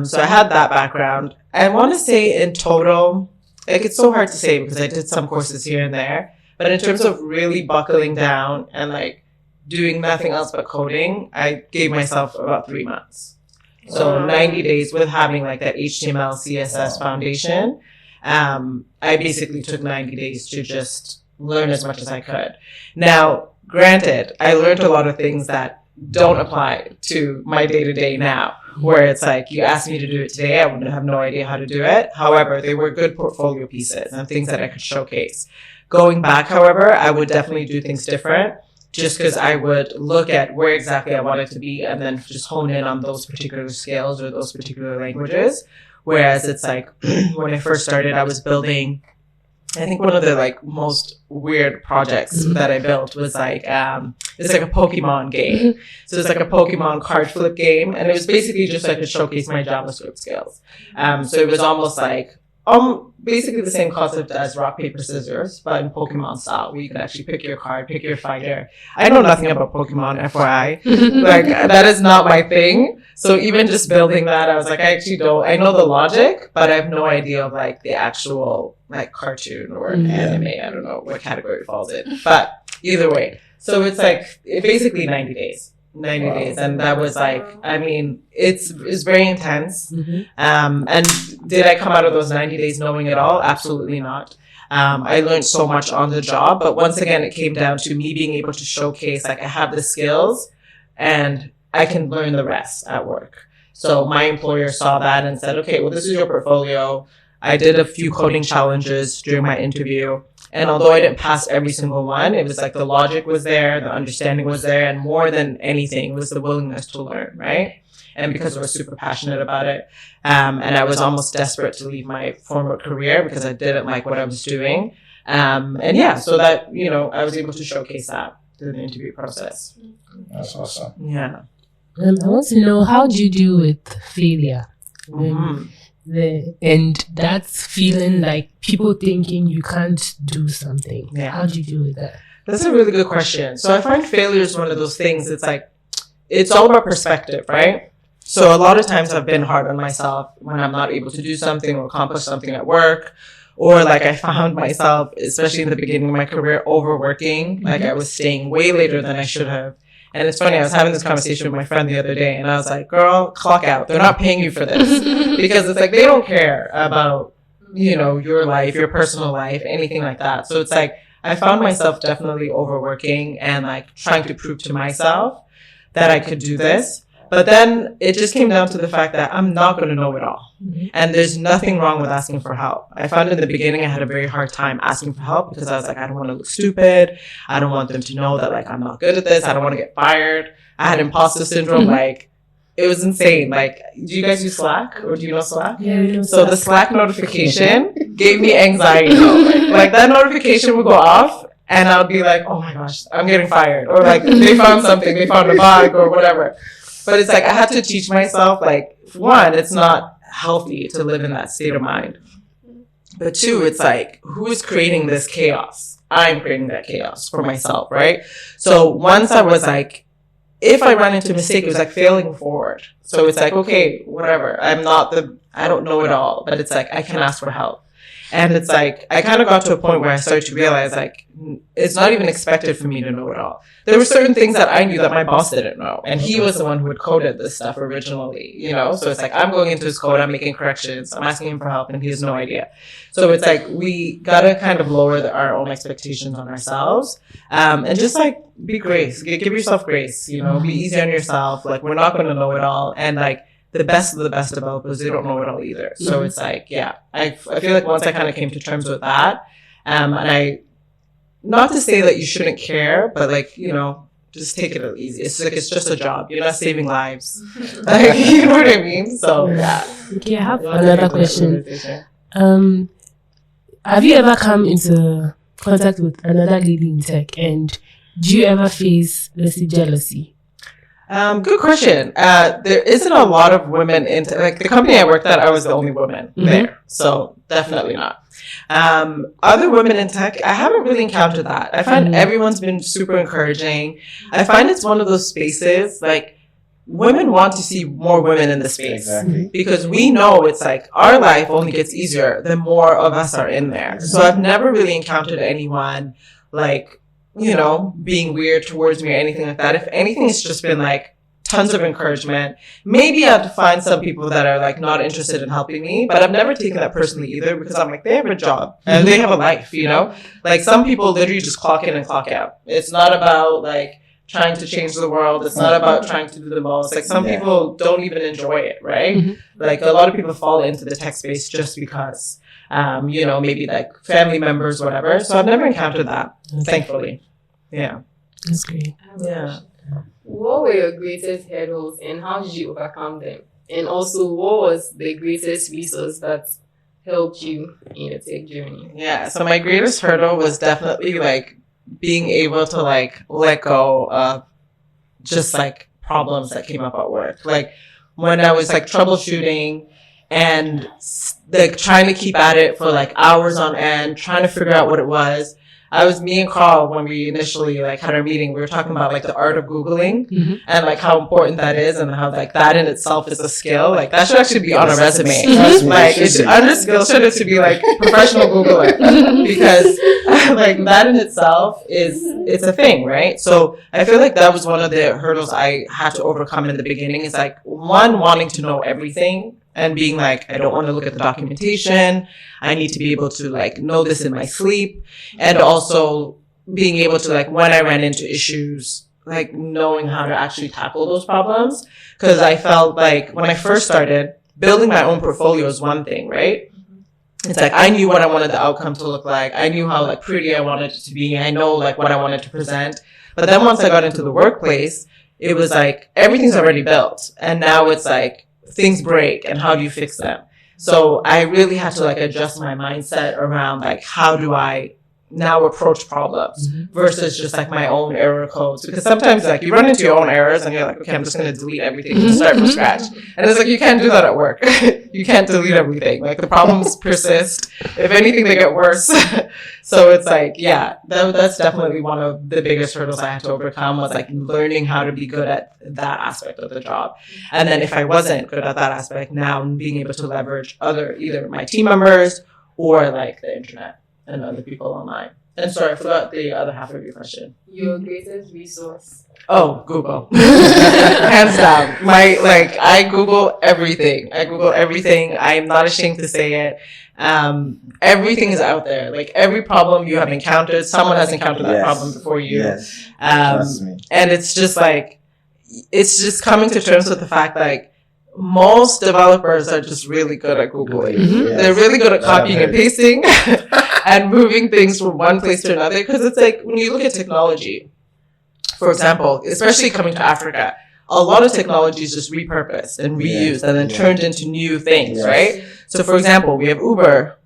So I had that background. I want to say in total, like it's so hard to say because I did some courses here and there, but in terms of really buckling down and like doing nothing else but coding, I gave myself about 3 months. So 90 days with having like that HTML, CSS foundation. I basically took 90 days to just learn as much as I could. Now, granted, I learned a lot of things that don't apply to my day-to-day now, where it's like, you asked me to do it today, I would have no idea how to do it. However, they were good portfolio pieces and things that I could showcase. Going back, however, I would definitely do things different, just because I would look at where exactly I wanted to be and then just hone in on those particular skills or those particular languages. Whereas it's like, when I first started, I was building, I think one of the like most weird projects that I built was like, it's like a Pokemon game. So it's like a Pokemon card flip game. And it was basically just so I could showcase my JavaScript skills. So it was almost like, basically the same concept as rock, paper, scissors, but in Pokemon style, where you can actually pick your card, pick your fighter. I know nothing about Pokemon, FYI. Like, that is not my thing. So even just building that, I was like, I actually don't, I know the logic, but I have no idea of like the actual like cartoon or anime. I don't know what category it falls in, but either way. So it's like, basically 90 days. 90 days. And that was like, I mean, it's very intense. And did I come out of those 90 days knowing it all? Absolutely not. I learned so much on the job, but once again, it came down to me being able to showcase, like, I have the skills and I can learn the rest at work. So my employer saw that and said, okay, well, this is your portfolio. I did a few coding challenges during my interview. And although I didn't pass every single one, it was like the logic was there, the understanding was there, and more than anything was the willingness to learn, right? And because I was super passionate about it, and I was almost desperate to leave my former career because I didn't like what I was doing. And yeah, so that, you know, I was able to showcase that through the interview process. That's awesome. Yeah. I want to know, how do you deal with failure? And that's feeling like people thinking you can't do something. Yeah. How do you deal with that? That's a really good question. So I find failure is one of those things. It's like, it's all about perspective, right? So a lot of times I've been hard on myself when I'm not able to do something or accomplish something at work. Or like I found myself, especially in the beginning of my career, overworking. Like I was staying way later than I should have. And it's funny, I was having this conversation with my friend the other day and I was like, girl, clock out. They're not paying you for this. Because it's like, they don't care about, you know, your life, your personal life, anything like that. So it's like, I found myself definitely overworking and like trying to prove to myself that I could do this. But then it just came down to the fact that I'm not going to know it all. And there's nothing wrong with asking for help. I found in the beginning I had a very hard time asking for help because I was like, I don't want to look stupid. I don't want them to know that like I'm not good at this. I don't want to get fired. I had imposter syndrome. Like, it was insane. Like, do you guys use Slack or do you know Slack? Yeah, we know So Slack. the Slack notification gave me anxiety. Like that notification would go off and I would be like, oh my gosh, I'm getting fired. Or like they found something, they found a bug or whatever. But it's like I had to teach myself, like, one, it's not healthy to live in that state of mind. But two, it's like, who is creating this chaos? I'm creating that chaos for myself, right? So once I was like, if I run into a mistake, it was like failing forward. So it's like, okay, whatever. I don't know it all, but it's like, I can ask for help. And it's like, I kind of got to a point where I started to realize like, it's not even expected for me to know it all. There were certain things that I knew that my boss didn't know. And he was the one who had coded this stuff originally, you know? So it's like, I'm going into his code, I'm making corrections, I'm asking him for help, and he has no idea. So it's like, we gotta kind of lower our own expectations on ourselves. And just like, be grace, give yourself grace, you know, be easy on yourself. Like, we're not going to know it all. And like, the best of the best developers, they don't know it all either. So it's like, yeah, I feel like once I kind of came to terms with that, and I, not to say that you shouldn't care, but like, you know, just take it easy. It's like, it's just a job. You're not saving lives. Like, you know what I mean? So, yeah. Okay, I have another question. Have you ever come into contact with another lady in tech, and do you ever face, let's say, jealousy? Good question. There isn't a lot of women into, like, the company I worked at, I was the only woman there. So definitely not. Other women in tech, I haven't really encountered that. I find everyone's been super encouraging. I find it's one of those spaces, like, women want to see more women in the space. Exactly. Because we know it's like, our life only gets easier the more of us are in there. So I've never really encountered anyone, like, you know, being weird towards me or anything like that. If anything, it's just been like tons of encouragement. Maybe I'd find some people that are like not interested in helping me, but I've never taken that personally either because I'm like, they have a job and they have a life, you know? Like some people literally just clock in and clock out. It's not about like trying to change the world. It's not about trying to do the most. Like some people don't even enjoy it, right? Like a lot of people fall into the tech space just because. You know, maybe like family members, whatever. So I've never encountered that, thankfully. Yeah. That's great. Yeah. What were your greatest hurdles and how did you overcome them? And also, what was the greatest resource that helped you in your tech journey? Yeah. So my greatest hurdle was definitely like being able to like let go of just like problems that came up at work. Like when I was like troubleshooting and like trying to keep at it for like hours on end, trying to figure out what it was. Me and Carl, when we initially like had our meeting, we were talking about like the art of Googling and like how important that is and how like that in itself is a skill. Like that should actually be on a resume. Like it should, under skill should be like professional Googler because like that in itself it's a thing, right? So I feel like that was one of the hurdles I had to overcome in the beginning. Is like one, wanting to know everything and being like, I don't want to look at the documentation. I need to be able to like know this in my sleep. And also being able to like, when I ran into issues, like knowing how to actually tackle those problems. Cause I felt like when I first started, building my own portfolio is one thing, right? It's like, I knew what I wanted the outcome to look like. I knew how like pretty I wanted it to be. I know like what I wanted to present. But then once I got into the workplace, it was like, everything's already built. And now it's like, things break and how do you fix them? So I really had to like adjust my mindset around like, how do I now approach problems versus just like my own error codes, because sometimes like you run into your own errors and you're like, okay, I'm just going to delete everything and start from scratch. And it's like, you can't do that at work. You can't delete everything. Like the problems persist. If anything, they get worse. So it's like, yeah, that's definitely one of the biggest hurdles I had to overcome, was like learning how to be good at that aspect of the job. And then if I wasn't good at that aspect, now being able to leverage either my team members or like the internet and other people online. And sorry, I forgot the other half of your question. Your greatest resource. Oh, Google. Hands down. I Google everything. I'm not ashamed to say it. Everything is out there. Like every problem you have encountered, someone has encountered that problem before you. Yes. And it's just like, it's just coming to terms with the fact like, most developers are just really good at Googling. Yes. They're really good at copying and pasting and moving things from one place to another. Because it's like, when you look at technology, for example, especially coming to Africa, a lot of technology is just repurposed and reused and then turned into new things, right? So for example, we have Uber.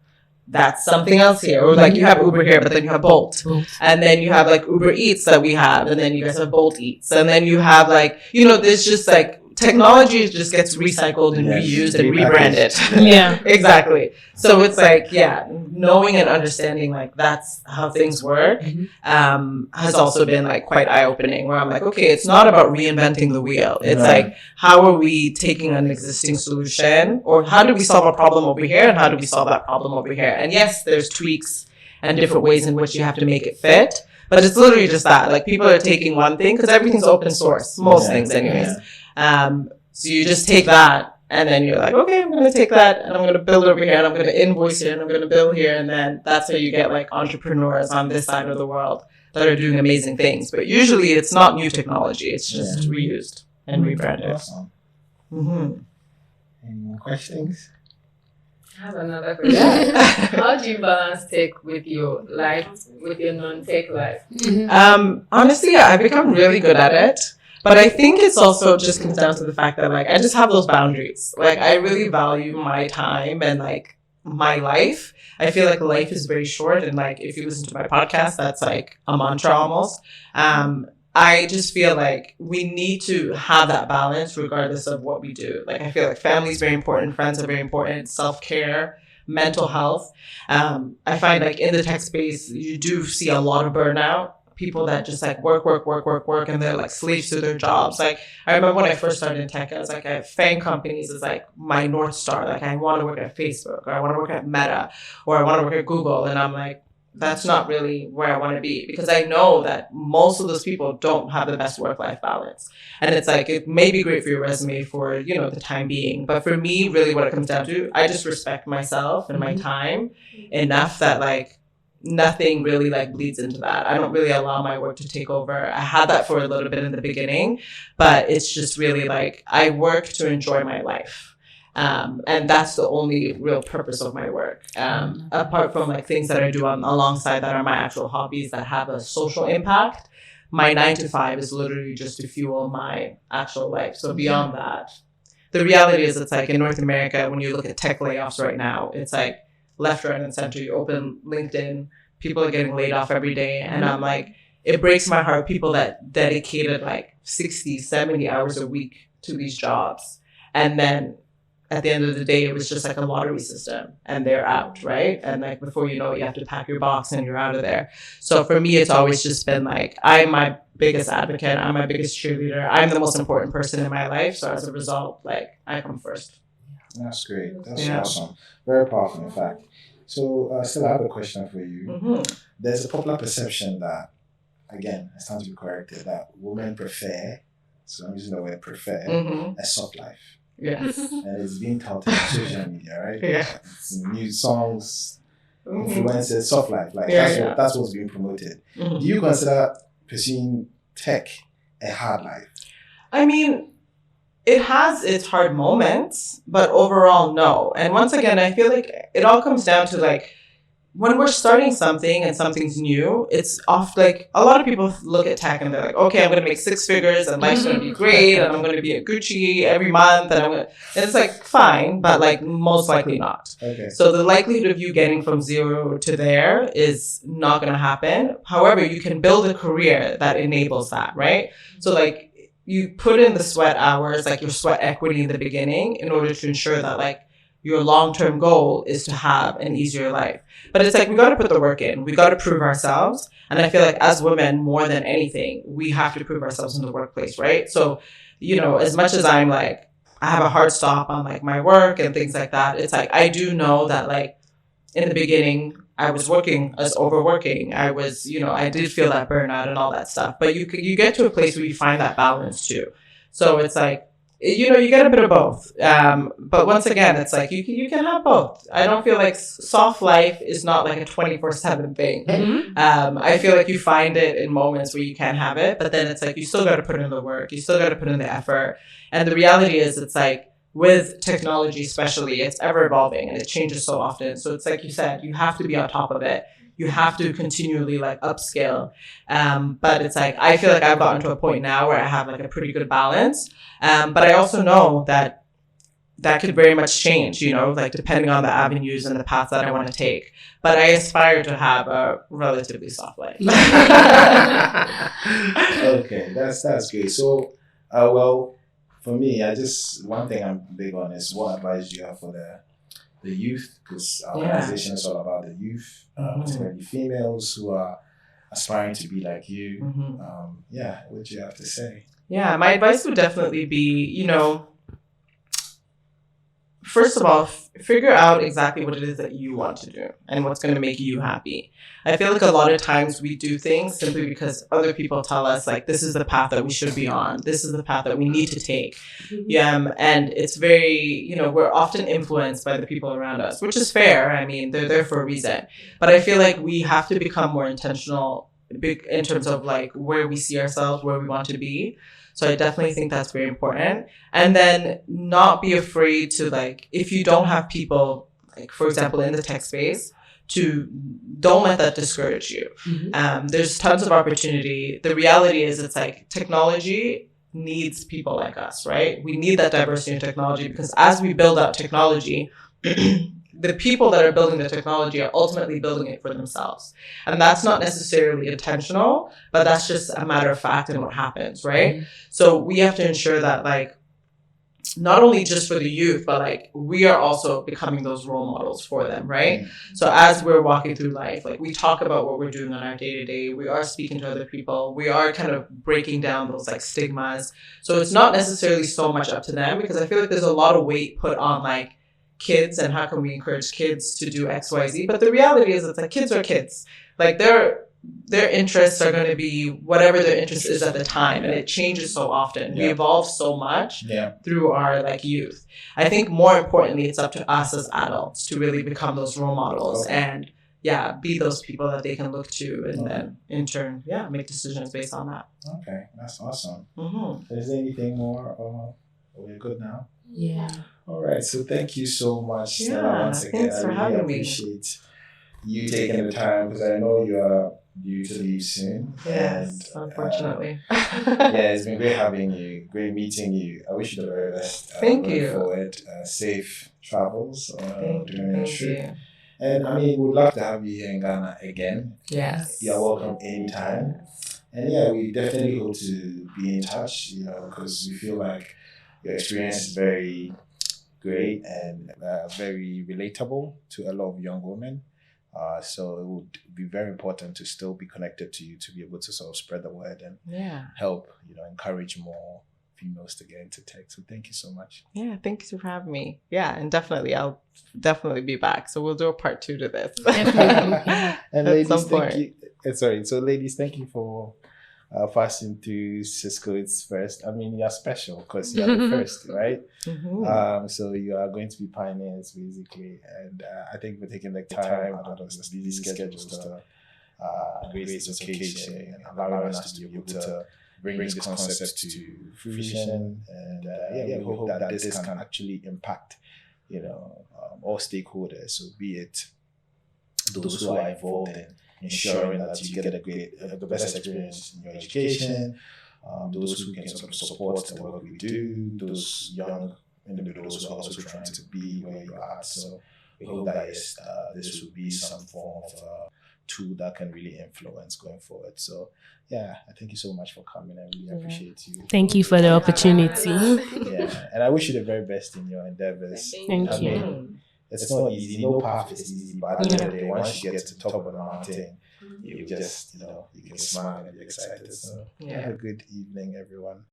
That's something else here. Or like you have Uber here, but then you have Bolt. And then you have like Uber Eats that we have. And then you guys have Bolt Eats. And then you have like, there's just like, technology just gets recycled and reused and rebranded. Yeah. Exactly. So it's like, knowing and understanding like that's how things work has also been like quite eye-opening, where I'm like, okay, it's not about reinventing the wheel. It's like, how are we taking an existing solution, or how do we solve a problem over here and how do we solve that problem over here? And yes, there's tweaks and different ways in which you have to make it fit. But it's literally just that. Like people are taking one thing, because everything's open source, most things anyways. So you just take that and then you're like, okay, I'm going to take that and I'm going to build over here and I'm going to invoice here and I'm going to bill here. And then that's how you get like entrepreneurs on this side of the world that are doing amazing things. But usually it's not new technology. It's just reused and rebranded. Awesome. Any more questions? I have another question. How do you balance tech with your life, with your non-tech life? Honestly, I've become really good at it. But I think it's also just comes down to the fact that like I just have those boundaries. Like I really value my time and like my life. I feel like life is very short, and like if you listen to my podcast, that's like a mantra almost. I just feel like we need to have that balance regardless of what we do. Like I feel like family is very important, friends are very important, self-care, mental health. I find like in the tech space, you do see a lot of burnout. People that just like work, and they're like slaves to their jobs. Like I remember when I first started in tech, I was like, I have FANG companies is like my North Star. Like I want to work at Facebook, or I want to work at Meta, or I want to work at Google. And I'm like, that's not really where I want to be, because I know that most of those people don't have the best work-life balance. And it's like, it may be great for your resume for, the time being. But for me, really what it comes down to, I just respect myself and my time enough that like, nothing really like bleeds into that. I don't really allow my work to take over. I had that for a little bit in the beginning, but it's just really like I work to enjoy my life. And that's the only real purpose of my work. Apart from like things that I do alongside that are my actual hobbies that have a social impact, my 9 to 5 is literally just to fuel my actual life. So beyond that, the reality is it's like in North America, when you look at tech layoffs right now, it's like left, right, and center. You open LinkedIn, people are getting laid off every day. And I'm like, it breaks my heart, people that dedicated like 60, 70 hours a week to these jobs. And then at the end of the day, it was just like a lottery system and they're out, right? And like before you know it, you have to pack your box and you're out of there. So for me, it's always just been like, I'm my biggest advocate. I'm my biggest cheerleader. I'm the most important person in my life. So as a result, like I come first. That's great. That's awesome. Very powerful, in fact. So, Stella, I have a question for you. Mm-hmm. There's a popular perception that, again, it stands to be corrected, that women prefer, so I'm using the word prefer, Mm-hmm. a soft life. Yes. And it's being touted on social media, right? Yeah. It's new songs, Mm-hmm. influencers, soft life. Like Yeah, that's what's being promoted. Mhm. Do you consider pursuing tech a hard life? I mean, it has its hard moments, but overall, no. And once again, I feel like it all comes down to like when we're starting something and something's new, it's off like a lot of people look at tech and they're like, okay, I'm going to make 6 figures and life's going to be great and I'm going to be at Gucci every month and it's like fine, but like most likely not. Okay. So the likelihood of you getting from 0 to there is not going to happen. However, you can build a career that enables that, right? So like you put in the sweat hours, like your sweat equity in the beginning in order to ensure that like your long-term goal is to have an easier life. But it's like, we got to put the work in. We got to prove ourselves. And I feel like as women, more than anything, we have to prove ourselves in the workplace, right? So, you know, as much as I'm like, I have a hard stop on like my work and things like that, it's like, I do know that like in the beginning, I was overworking. I was, you know, I did feel that burnout and all that stuff. But you get to a place where you find that balance too. So it's like, you know, you get a bit of both. But once again, it's like you can have both. I don't feel like soft life is not like a 24/7 thing. Mm-hmm. I feel like you find it in moments where you can have it, but then it's like you still got to put in the work. You still got to put in the effort. And the reality is, it's like with technology, especially, it's ever evolving and it changes so often. So it's like you said, you have to be on top of it. You have to continually like upscale. But it's like, I feel like I've gotten to a point now where I have like a pretty good balance. But I also know that could very much change, you know, like depending on the avenues and the paths that I want to take. But I aspire to have a relatively soft life. Okay, that's great. So, well, for me, one thing I'm big on is what advice do you have for the youth, because our organization is all about the youth, particularly females who are aspiring to be like you. What do you have to say? Yeah, my advice would definitely be, you know, first of all, figure out exactly what it is that you want to do and what's going to make you happy. I feel like a lot of times we do things simply because other people tell us, like, this is the path that we should be on. This is the path that we need to take. And it's very, you know, we're often influenced by the people around us, which is fair. I mean, they're there for a reason. But I feel like we have to become more intentional in terms of, like, where we see ourselves, where we want to be. So I definitely think that's very important. And then not be afraid to, like, if you don't have people, like, for example, in the tech space, don't let that discourage you. There's tons of opportunity. The reality is, it's like technology needs people like us, right? We need that diversity in technology because as we build out technology, the people that are building the technology are ultimately building it for themselves. And that's not necessarily intentional, but that's just a matter of fact and what happens, right? So we have to ensure that, like, not only just for the youth, but like we are also becoming those role models for them, right? So as we're walking through life, like we talk about what we're doing on our day-to-day, we are speaking to other people, we are kind of breaking down those like stigmas. So it's not necessarily so much up to them, because I feel like there's a lot of weight put on like kids and how can we encourage kids to do XYZ. But the reality is, it's like kids are kids. Like their interests are going to be whatever their interest is at the time, and it changes so often. We evolve so much through our like youth. I think more importantly, it's up to us as adults to really become those role models and be those people that they can look to, and then in turn make decisions based on that. Okay, that's awesome. Is there anything more, or we're good now? Yeah. All right, so thank you so much, Stella, once again. Thanks for having me. Appreciate you taking the time, because I know you are due to leave soon. Yes, unfortunately. It's been great having you, great meeting you. I wish you the very best. Thank you. Forward, safe travels during your Thank trip. you. And I mean, we'd love to have you here in Ghana again. Yes. You're welcome anytime. And we definitely hope to be in touch, because we feel like your experience is very great and very relatable to a lot of young women. So it would be very important to still be connected to you, to be able to sort of spread the word and help, encourage more females to get into tech. So thank you so much. Yeah, thank you for having me. Yeah, and definitely, I'll definitely be back. So we'll do a part 2 to this. Definitely. And At ladies, some thank point. you. Sorry. So ladies, thank you for passing through Siscode's first. I mean, you're special because you're the first, right? Mhm. So you are going to be pioneers, basically. And I think we're taking the time out of this busy schedules to grace this occasion and allowing us to be able to bring this concept to fruition. And we hope that this can actually impact, all stakeholders. So be it those who are involved in ensuring that you get the best experience in your education, those who can sort of support the work we do, those young individuals who are also trying to be where you are. So we hope that this will be some form of tool that can really influence going forward. So yeah, I thank you so much for coming. I really appreciate you. Thank you for the opportunity. Yeah, and I wish you the very best in your endeavors. Thank I you. mean, it's not easy. No path is easy, but at the end of the day, once you get to the top of the mountain, you just, you can smile and be excited. So have a good evening, everyone.